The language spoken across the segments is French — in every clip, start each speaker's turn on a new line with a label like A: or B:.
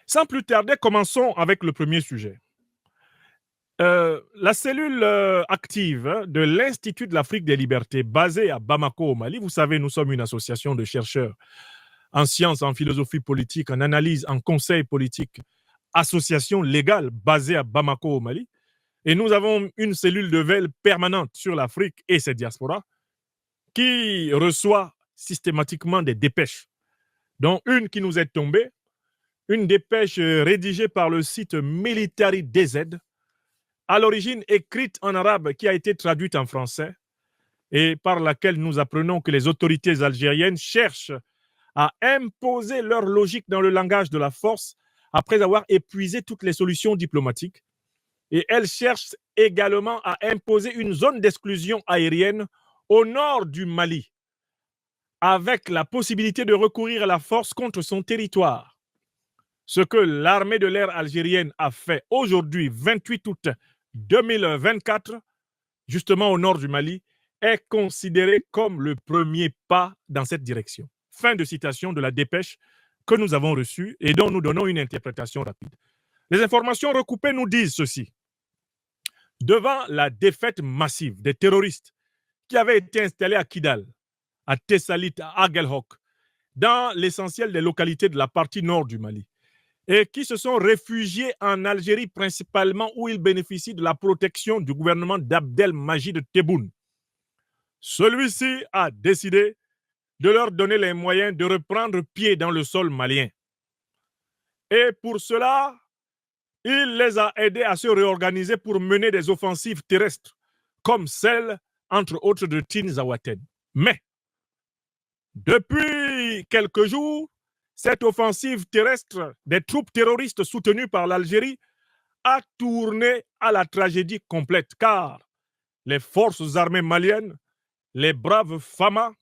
A: Sans plus tarder, commençons avec le premier sujet. La cellule active de l'Institut de l'Afrique des libertés, basée à Bamako, au Mali, vous savez, nous sommes une association de chercheurs en sciences, en philosophie politique, en analyse, en conseil politique, association légale basée à Bamako, au Mali. Et nous avons une cellule de veille permanente sur l'Afrique et ses diasporas qui reçoit systématiquement des dépêches, dont une qui nous est tombée, une dépêche rédigée par le site Military DZ, à l'origine écrite en arabe, qui a été traduite en français, et par laquelle nous apprenons que les autorités algériennes cherchent à imposer leur logique dans le langage de la force après avoir épuisé toutes les solutions diplomatiques. Et elles cherchent également à imposer une zone d'exclusion aérienne au nord du Mali, avec la possibilité de recourir à la force contre son territoire. Ce que l'armée de l'air algérienne a fait aujourd'hui, 28 août 2024, justement au nord du Mali, est considéré comme le premier pas dans cette direction. Fin de citation de la dépêche que nous avons reçue et dont nous donnons une interprétation rapide. Les informations recoupées nous disent ceci. Devant la défaite massive des terroristes qui avaient été installés à Kidal, à Tessalit, à Aguelhok, dans l'essentiel des localités de la partie nord du Mali, et qui se sont réfugiés en Algérie principalement, où ils bénéficient de la protection du gouvernement d'Abdelmajid Tebboune. Celui-ci a décidé de leur donner les moyens de reprendre pied dans le sol malien. Et pour cela, il les a aidés à se réorganiser pour mener des offensives terrestres, comme celle, entre autres, de Tinzawaten. Mais, depuis quelques jours, cette offensive terrestre des troupes terroristes soutenues par l'Algérie a tourné à la tragédie complète, car les forces armées maliennes, les braves FAMA,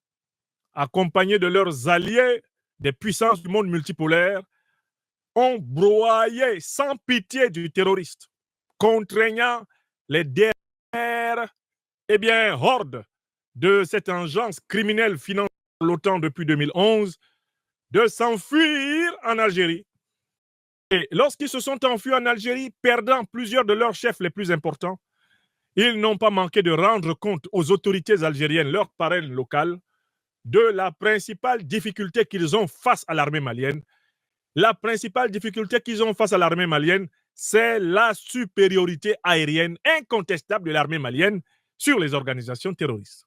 A: accompagnés de leurs alliés des puissances du monde multipolaire, ont broyé sans pitié du terroriste, contraignant les dernières hordes de cette engeance criminelle financée par l'OTAN depuis 2011 de s'enfuir en Algérie. Et lorsqu'ils se sont enfuis en Algérie, perdant plusieurs de leurs chefs les plus importants, ils n'ont pas manqué de rendre compte aux autorités algériennes, leurs parraines locales, de la principale difficulté qu'ils ont face à l'armée malienne. La principale difficulté qu'ils ont face à l'armée malienne, c'est la supériorité aérienne incontestable de l'armée malienne sur les organisations terroristes.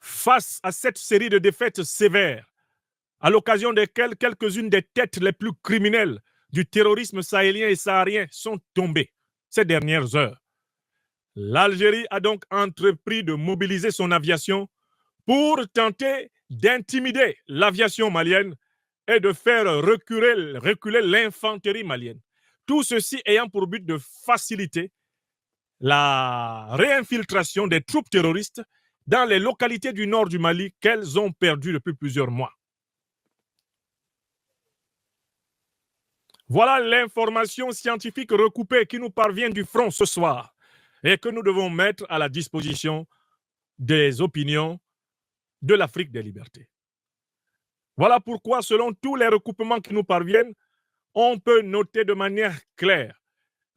A: Face à cette série de défaites sévères, à l'occasion desquelles quelques-unes des têtes les plus criminelles du terrorisme sahélien et saharien sont tombées ces dernières heures, l'Algérie a donc entrepris de mobiliser son aviation pour tenter d'intimider l'aviation malienne et de faire reculer l'infanterie malienne. Tout ceci ayant pour but de faciliter la réinfiltration des troupes terroristes dans les localités du nord du Mali qu'elles ont perdues depuis plusieurs mois. Voilà l'information scientifique recoupée qui nous parvient du front ce soir et que nous devons mettre à la disposition des opinions de l'Afrique des libertés. Voilà pourquoi, selon tous les recoupements qui nous parviennent, on peut noter de manière claire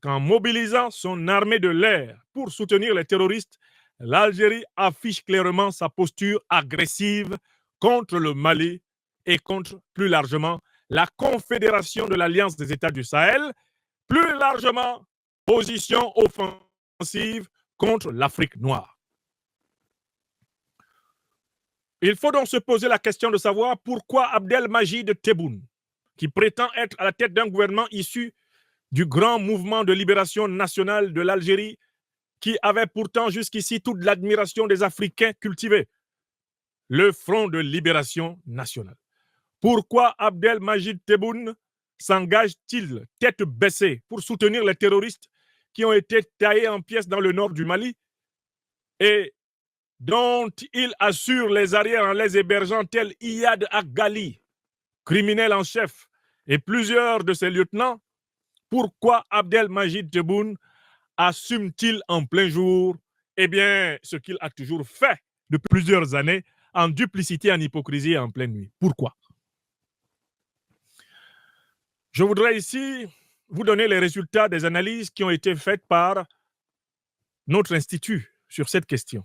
A: qu'en mobilisant son armée de l'air pour soutenir les terroristes, l'Algérie affiche clairement sa posture agressive contre le Mali et contre, plus largement, la Confédération de l'Alliance des États du Sahel, plus largement, position offensive contre l'Afrique noire. Il faut donc se poser la question de savoir pourquoi Abdelmajid Tebboune, qui prétend être à la tête d'un gouvernement issu du grand mouvement de libération nationale de l'Algérie, qui avait pourtant jusqu'ici toute l'admiration des Africains cultivés, le Front de libération nationale. Pourquoi Abdelmajid Tebboune s'engage-t-il tête baissée pour soutenir les terroristes qui ont été taillés en pièces dans le nord du Mali et dont il assure les arrières en les hébergeant tels Iyad Agali, criminel en chef, et plusieurs de ses lieutenants? Pourquoi Abdelmajid Tebboune assume-t-il en plein jour ce qu'il a toujours fait depuis plusieurs années, en duplicité, en hypocrisie et en pleine nuit? Pourquoi? Je voudrais ici vous donner les résultats des analyses qui ont été faites par notre institut sur cette question.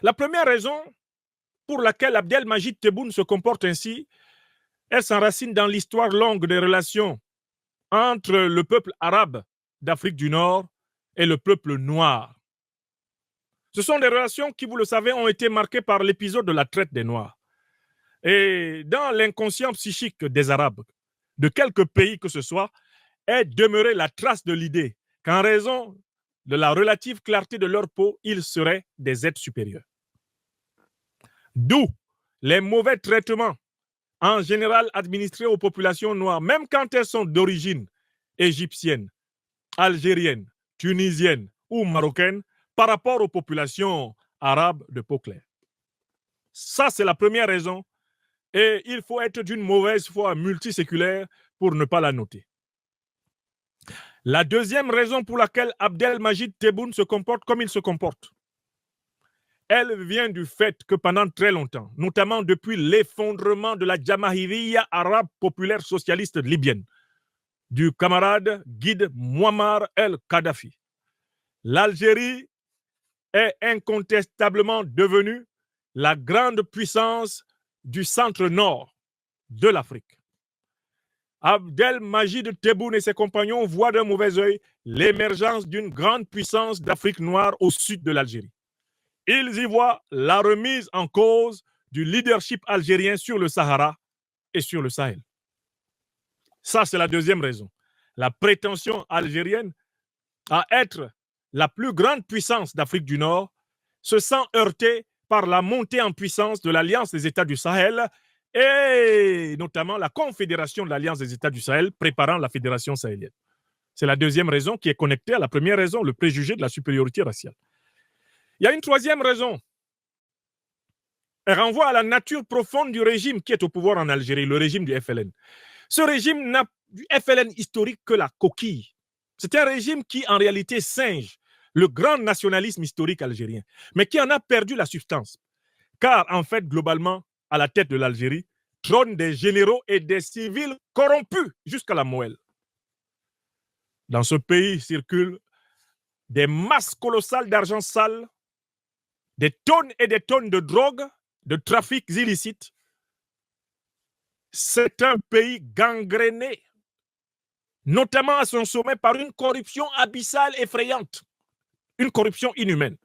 A: La première raison pour laquelle Abdelmajid Tebboune se comporte ainsi, elle s'enracine dans l'histoire longue des relations entre le peuple arabe d'Afrique du Nord et le peuple noir. Ce sont des relations qui, vous le savez, ont été marquées par l'épisode de la traite des Noirs. Et dans l'inconscient psychique des Arabes, de quelque pays que ce soit, est demeurée la trace de l'idée qu'en raison de la relative clarté de leur peau, ils seraient des êtres supérieurs. D'où les mauvais traitements en général administrés aux populations noires, même quand elles sont d'origine égyptienne, algérienne, tunisienne ou marocaine, par rapport aux populations arabes de peau claire. Ça, c'est la première raison. Et il faut être d'une mauvaise foi multiséculaire pour ne pas la noter. La deuxième raison pour laquelle Abdelmajid Tebboune se comporte comme il se comporte, elle vient du fait que pendant très longtemps, notamment depuis l'effondrement de la Jamahiriya arabe populaire socialiste libyenne, du camarade guide Muammar el-Kadhafi, l'Algérie est incontestablement devenue la grande puissance du centre-nord de l'Afrique. Abdelmajid Tebboune et ses compagnons voient d'un mauvais œil l'émergence d'une grande puissance d'Afrique noire au sud de l'Algérie. Ils y voient la remise en cause du leadership algérien sur le Sahara et sur le Sahel. Ça, c'est la deuxième raison. La prétention algérienne à être la plus grande puissance d'Afrique du Nord se sent heurtée par la montée en puissance de l'Alliance des États du Sahel et notamment la Confédération de l'Alliance des États du Sahel préparant la Fédération sahélienne. C'est la deuxième raison qui est connectée à la première raison, le préjugé de la supériorité raciale. Il y a une troisième raison. Elle renvoie à la nature profonde du régime qui est au pouvoir en Algérie, le régime du FLN. Ce régime n'a du FLN historique que la coquille. C'est un régime qui, en réalité, singe le grand nationalisme historique algérien, mais qui en a perdu la substance. Car, en fait, globalement, à la tête de l'Algérie, trônent des généraux et des civils corrompus jusqu'à la moelle. Dans ce pays circulent des masses colossales d'argent sale, des tonnes et des tonnes de drogue, de trafics illicites. C'est un pays gangréné, notamment à son sommet par une corruption abyssale effrayante, une corruption inhumaine.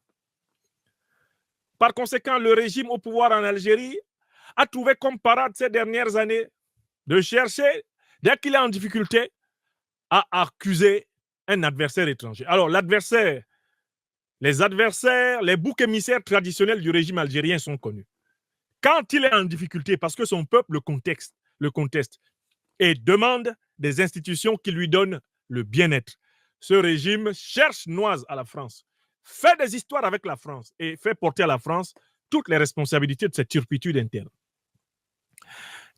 A: Par conséquent, le régime au pouvoir en Algérie a trouvé comme parade ces dernières années de chercher, dès qu'il est en difficulté, à accuser un adversaire étranger. Alors, les adversaires, les boucs émissaires traditionnels du régime algérien sont connus. Quand il est en difficulté, parce que son peuple le conteste et demande des institutions qui lui donnent le bien-être, ce régime cherche noise à la France, fait des histoires avec la France et fait porter à la France toutes les responsabilités de cette turpitude interne.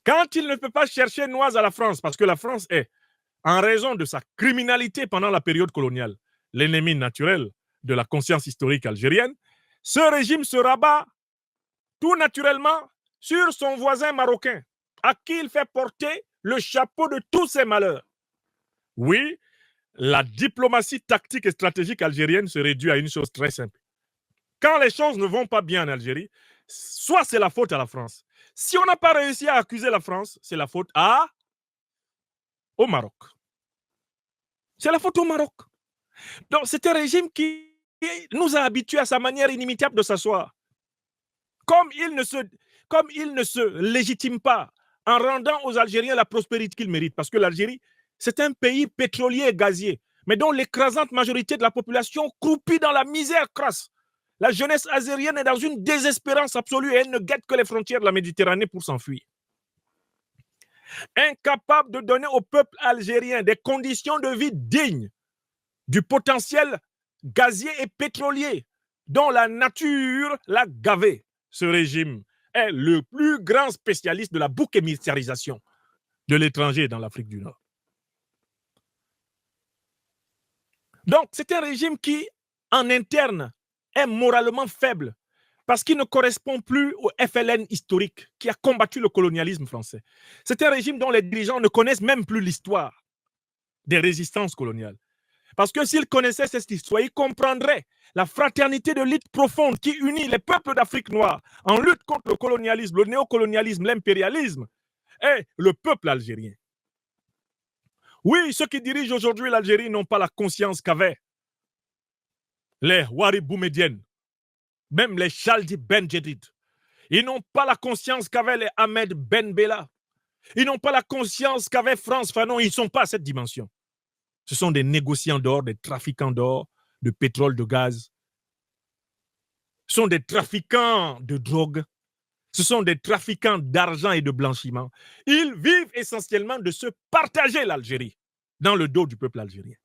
A: Quand il ne peut pas chercher noise à la France, parce que la France est, en raison de sa criminalité pendant la période coloniale, l'ennemi naturel de la conscience historique algérienne, ce régime se rabat tout naturellement sur son voisin marocain, à qui il fait porter le chapeau de tous ses malheurs. Oui, la diplomatie tactique et stratégique algérienne se réduit à une chose très simple. Quand les choses ne vont pas bien en Algérie, soit c'est la faute à la France. Si on n'a pas réussi à accuser la France, c'est la faute au Maroc. C'est la faute au Maroc. Donc, c'est un régime qui nous a habitués à sa manière inimitable de s'asseoir. Comme il ne se légitime pas en rendant aux Algériens la prospérité qu'ils méritent, parce que l'Algérie, c'est un pays pétrolier et gazier, mais dont l'écrasante majorité de la population croupit dans la misère crasse. La jeunesse azérienne est dans une désespérance absolue et elle ne guette que les frontières de la Méditerranée pour s'enfuir. Incapable de donner au peuple algérien des conditions de vie dignes du potentiel gazier et pétrolier dont la nature l'a gavé. Ce régime est le plus grand spécialiste de la bouc émissarisation de l'étranger dans l'Afrique du Nord. Donc, c'est un régime qui, en interne, est moralement faible, parce qu'il ne correspond plus au FLN historique qui a combattu le colonialisme français. C'est un régime dont les dirigeants ne connaissent même plus l'histoire des résistances coloniales. Parce que s'ils connaissaient cette histoire, ils comprendraient la fraternité de lutte profonde qui unit les peuples d'Afrique noire en lutte contre le colonialisme, le néocolonialisme, l'impérialisme et le peuple algérien. Oui, ceux qui dirigent aujourd'hui l'Algérie n'ont pas la conscience qu'avaient les Ouari Boumedienne, même les Chaldi Ben Jedid. Ils n'ont pas la conscience qu'avaient les Ahmed Ben Bella. Ils n'ont pas la conscience qu'avait France Fanon. Ils ne sont pas à cette dimension. Ce sont des négociants d'or, des trafiquants d'or, de pétrole, de gaz. Ce sont des trafiquants de drogue. Ce sont des trafiquants d'argent et de blanchiment. Ils vivent essentiellement de se partager l'Algérie dans le dos du peuple algérien.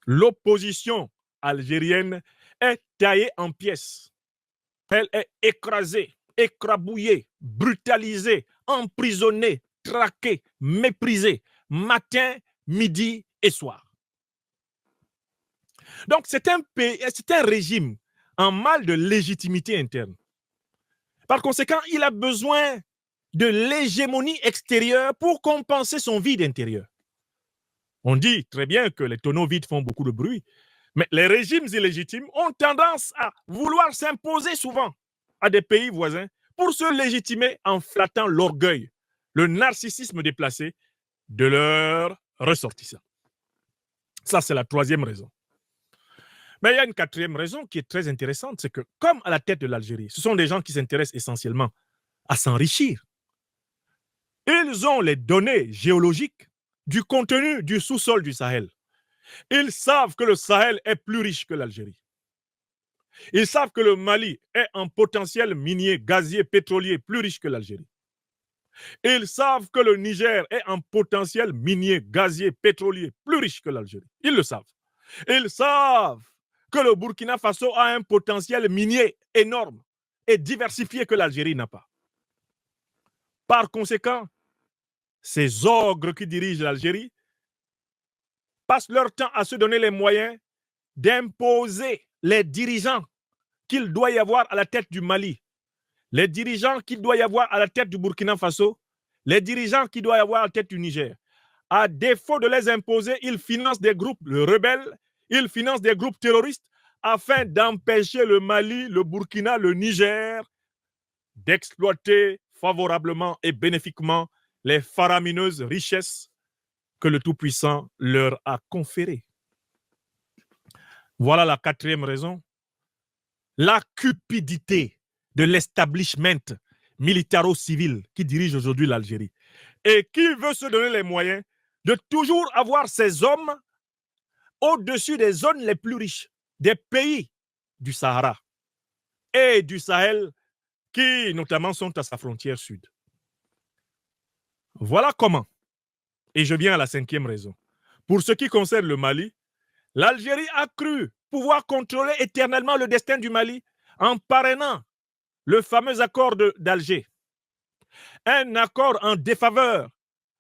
A: L'opposition algérienne est taillée en pièces. Elle est écrasée, écrabouillée, brutalisée, emprisonnée, traquée, méprisée, matin, midi et soir. Donc c'est un régime en mal de légitimité interne. Par conséquent, il a besoin de l'hégémonie extérieure pour compenser son vide intérieur. On dit très bien que les tonneaux vides font beaucoup de bruit, mais les régimes illégitimes ont tendance à vouloir s'imposer souvent à des pays voisins pour se légitimer en flattant l'orgueil, le narcissisme déplacé de leurs ressortissants. Ça, c'est la troisième raison. Mais il y a une quatrième raison qui est très intéressante, c'est que comme à la tête de l'Algérie, ce sont des gens qui s'intéressent essentiellement à s'enrichir. Ils ont les données géologiques du contenu du sous-sol du Sahel. Ils savent que le Sahel est plus riche que l'Algérie. Ils savent que le Mali est en potentiel minier, gazier, pétrolier plus riche que l'Algérie. Ils savent que le Niger est en potentiel minier, gazier, pétrolier plus riche que l'Algérie. Ils le savent. Ils savent que le Burkina Faso a un potentiel minier énorme et diversifié que l'Algérie n'a pas. Par conséquent, ces ogres qui dirigent l'Algérie passent leur temps à se donner les moyens d'imposer les dirigeants qu'il doit y avoir à la tête du Mali, les dirigeants qu'il doit y avoir à la tête du Burkina Faso, les dirigeants qu'il doit y avoir à la tête du Niger. À défaut de les imposer, ils financent des groupes rebelles, ils financent des groupes terroristes afin d'empêcher le Mali, le Burkina, le Niger d'exploiter favorablement et bénéfiquement les faramineuses richesses que le Tout-Puissant leur a conférées. Voilà la quatrième raison. La cupidité de l'establishment militaro-civil qui dirige aujourd'hui l'Algérie et qui veut se donner les moyens de toujours avoir ses hommes au-dessus des zones les plus riches des pays du Sahara et du Sahel qui notamment sont à sa frontière sud. Voilà comment. Et je viens à la cinquième raison. Pour ce qui concerne le Mali, l'Algérie a cru pouvoir contrôler éternellement le destin du Mali en parrainant le fameux accord d'Alger. Un accord en défaveur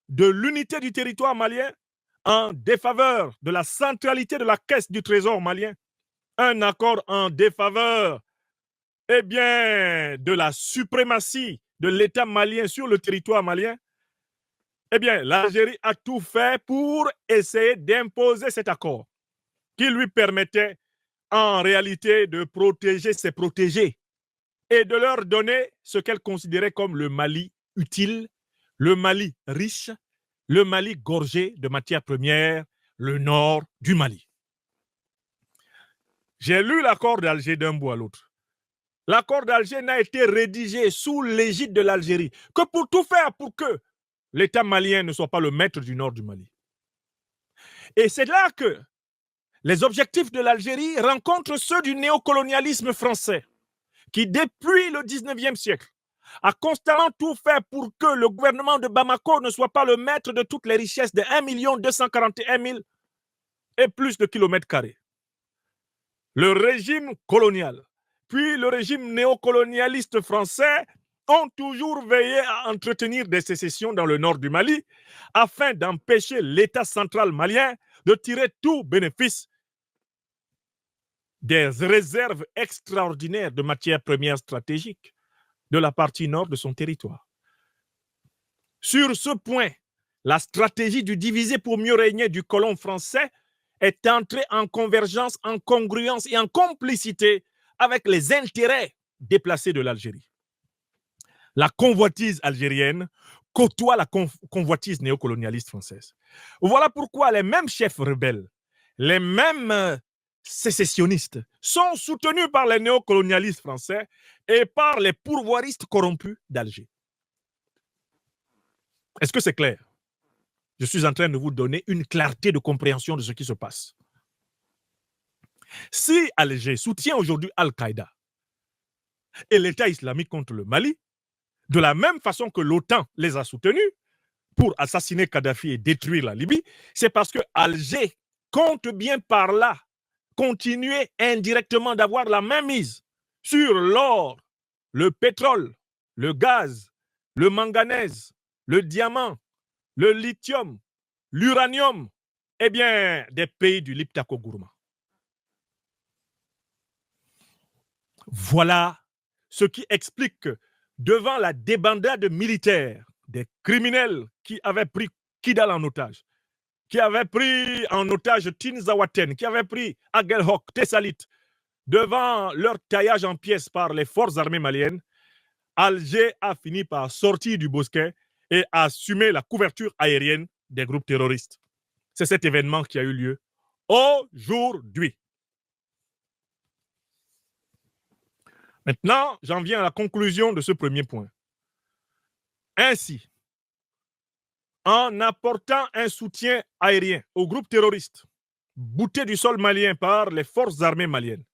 A: de l'unité du territoire malien, en défaveur de la centralité de la caisse du trésor malien, un accord en défaveur de la suprématie de l'État malien sur le territoire malien. L'Algérie a tout fait pour essayer d'imposer cet accord qui lui permettait en réalité de protéger ses protégés et de leur donner ce qu'elle considérait comme le Mali utile, le Mali riche, le Mali gorgé de matières premières, le nord du Mali. J'ai lu l'accord d'Alger d'un bout à l'autre. L'accord d'Alger n'a été rédigé sous l'égide de l'Algérie que pour tout faire pour que l'État malien ne soit pas le maître du nord du Mali. Et c'est là que les objectifs de l'Algérie rencontrent ceux du néocolonialisme français, qui depuis le 19e siècle a constamment tout fait pour que le gouvernement de Bamako ne soit pas le maître de toutes les richesses de 1 241 000 et plus de kilomètres carrés. Le régime colonial, puis le régime néocolonialiste français ont toujours veillé à entretenir des sécessions dans le nord du Mali afin d'empêcher l'État central malien de tirer tout bénéfice des réserves extraordinaires de matières premières stratégiques de la partie nord de son territoire. Sur ce point, la stratégie du diviser pour mieux régner du colon français est entrée en convergence, en congruence et en complicité avec les intérêts déplacés de l'Algérie. La convoitise algérienne côtoie la convoitise néocolonialiste française. Voilà pourquoi les mêmes chefs rebelles, les mêmes sécessionnistes sont soutenus par les néocolonialistes français et par les pourvoiristes corrompus d'Alger. Est-ce que c'est clair? Je suis en train de vous donner une clarté de compréhension de ce qui se passe. Si Alger soutient aujourd'hui Al-Qaïda et l'État islamique contre le Mali, de la même façon que l'OTAN les a soutenus pour assassiner Kadhafi et détruire la Libye, c'est parce que Alger compte bien par là continuer indirectement d'avoir la même mise sur l'or, le pétrole, le gaz, le manganèse, le diamant, le lithium, l'uranium, eh bien, des pays du Liptako Gourma. Voilà ce qui explique que devant la débandade militaire des criminels qui avaient pris Kidal en otage, qui avaient pris en otage Tinzawaten, qui avaient pris Aguelhok, Tessalit, devant leur taillage en pièces par les forces armées maliennes, Alger a fini par sortir du bosquet et assumer la couverture aérienne des groupes terroristes. C'est cet événement qui a eu lieu aujourd'hui. Maintenant, j'en viens à la conclusion de ce premier point. Ainsi, en apportant un soutien aérien aux groupes terroristes boutés du sol malien par les forces armées maliennes,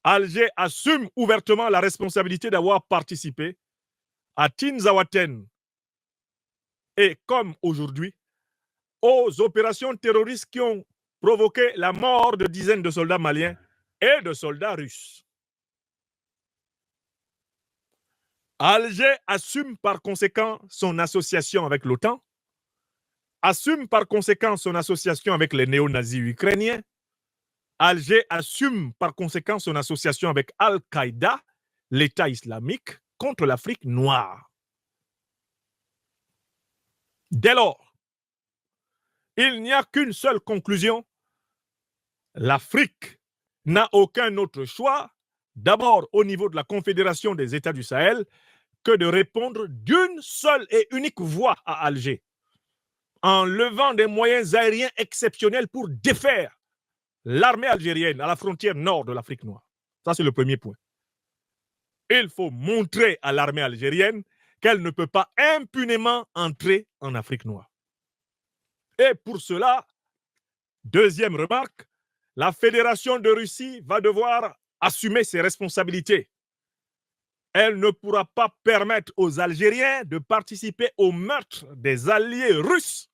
A: Alger assume ouvertement la responsabilité d'avoir participé à Tinzawaten et, comme aujourd'hui, aux opérations terroristes qui ont provoqué la mort de dizaines de soldats maliens et de soldats russes. Alger assume par conséquent son association avec l'OTAN, assume par conséquent son association avec les néo-nazis ukrainiens. Alger assume par conséquent son association avec Al-Qaïda, l'État islamique, contre l'Afrique noire. Dès lors, il n'y a qu'une seule conclusion. L'Afrique n'a aucun autre choix, d'abord au niveau de la Confédération des États du Sahel, que de répondre d'une seule et unique voix à Alger, en levant des moyens aériens exceptionnels pour défaire l'armée algérienne à la frontière nord de l'Afrique noire. Ça, c'est le premier point. Il faut montrer à l'armée algérienne qu'elle ne peut pas impunément entrer en Afrique noire. Et pour cela, deuxième remarque, la Fédération de Russie va devoir assumer ses responsabilités. Elle ne pourra pas permettre aux Algériens de participer au meurtre des alliés russes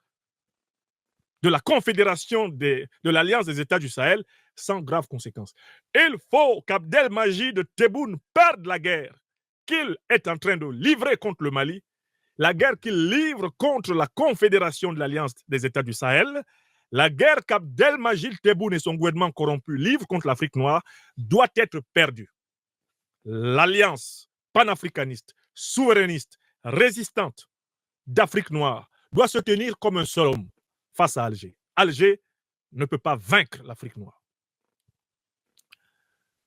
A: de la Confédération de l'Alliance des États du Sahel sans graves conséquences. Il faut qu'Abdelmajid Tebboune perde la guerre qu'il est en train de livrer contre le Mali, la guerre qu'il livre contre la Confédération de l'Alliance des États du Sahel, la guerre qu'Abdelmajid Tebboune et son gouvernement corrompu livrent contre l'Afrique noire doit être perdue. L'Alliance panafricaniste, souverainiste, résistante d'Afrique noire doit se tenir comme un seul homme face à Alger. Alger ne peut pas vaincre l'Afrique noire.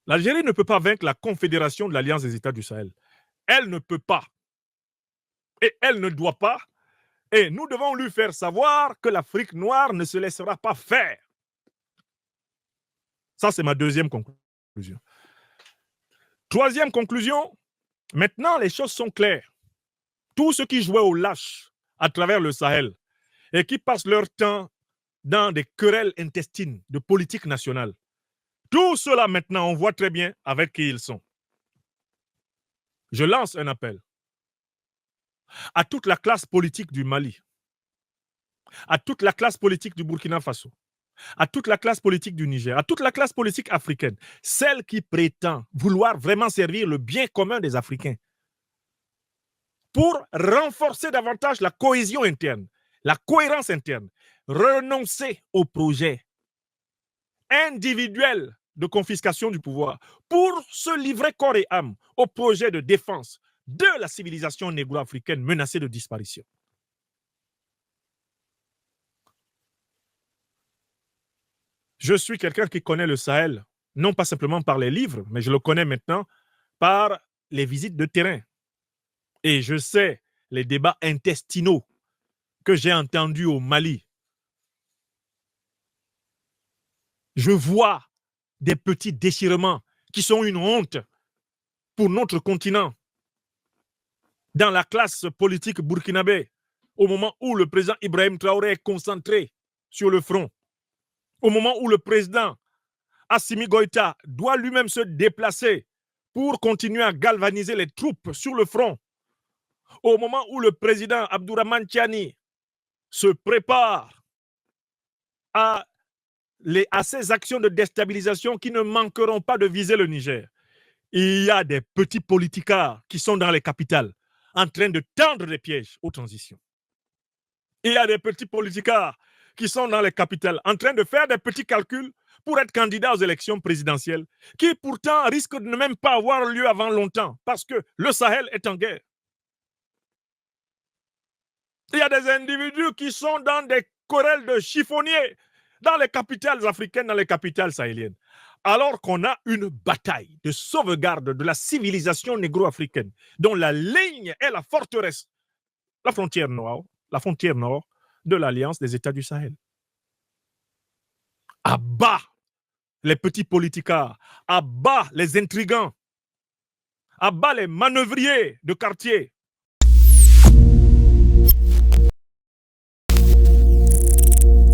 A: L'Algérie ne peut pas vaincre la Confédération de l'Alliance des États du Sahel. Elle ne peut pas. Et elle ne doit pas. Et nous devons lui faire savoir que l'Afrique noire ne se laissera pas faire. Ça, c'est ma deuxième conclusion. Troisième conclusion, maintenant les choses sont claires. Tous ceux qui jouaient au lâche à travers le Sahel et qui passent leur temps dans des querelles intestines de politique nationale, tout cela maintenant, on voit très bien avec qui ils sont. Je lance un appel à toute la classe politique du Mali, à toute la classe politique du Burkina Faso, à toute la classe politique du Niger, à toute la classe politique africaine, celle qui prétend vouloir vraiment servir le bien commun des Africains, pour renforcer davantage la cohésion interne, la cohérence interne, renoncer au projet individuel de confiscation du pouvoir pour se livrer corps et âme au projet de défense de la civilisation négro-africaine menacée de disparition. Je suis quelqu'un qui connaît le Sahel, non pas simplement par les livres, mais je le connais maintenant par les visites de terrain. Et je sais les débats intestinaux que j'ai entendus au Mali. Je vois des petits déchirements qui sont une honte pour notre continent. Dans la classe politique burkinabé, au moment où le président Ibrahim Traoré est concentré sur le front, au moment où le président Assimi Goïta doit lui-même se déplacer pour continuer à galvaniser les troupes sur le front, au moment où le président Abdourahmane Tiani se prépare à ces actions de déstabilisation qui ne manqueront pas de viser le Niger, il y a des petits politicards qui sont dans les capitales en train de tendre des pièges aux transitions. Il y a des petits politicards qui sont dans les capitales en train de faire des petits calculs pour être candidats aux élections présidentielles, qui pourtant risquent de ne même pas avoir lieu avant longtemps, parce que le Sahel est en guerre. Il y a des individus qui sont dans des querelles de chiffonniers dans les capitales africaines, dans les capitales sahéliennes. Alors qu'on a une bataille de sauvegarde de la civilisation négro-africaine, dont la ligne est la forteresse, la frontière nord de l'Alliance des États du Sahel. À bas les petits politicards, à bas les intrigants, à bas les manœuvriers de quartier,